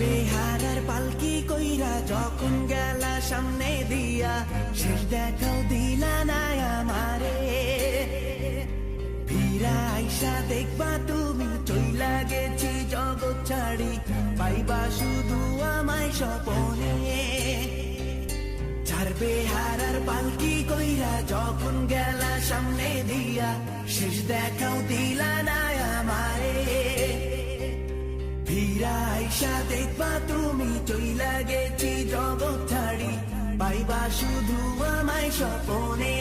বেহারার পালকি কইরা যখন গেলা সামনে দিয়া, শেষ দেখাও দিলা না আমারে। ফিরা আইসা দেখবা তুমি চইলা গেছি জগৎ ছাড়ি, পাইবা শুধু আমায় স্বপনে। চার বেহারার পালকি কইরা যখন গেলা সামনে দিয়া, শেষ দেখাও দিলা না আমারে। ফিরা আইসা দেখবা তুমি চইলা গেছি জগৎ ছাড়ি, পাইবা শুধু আমায় স্বপনে।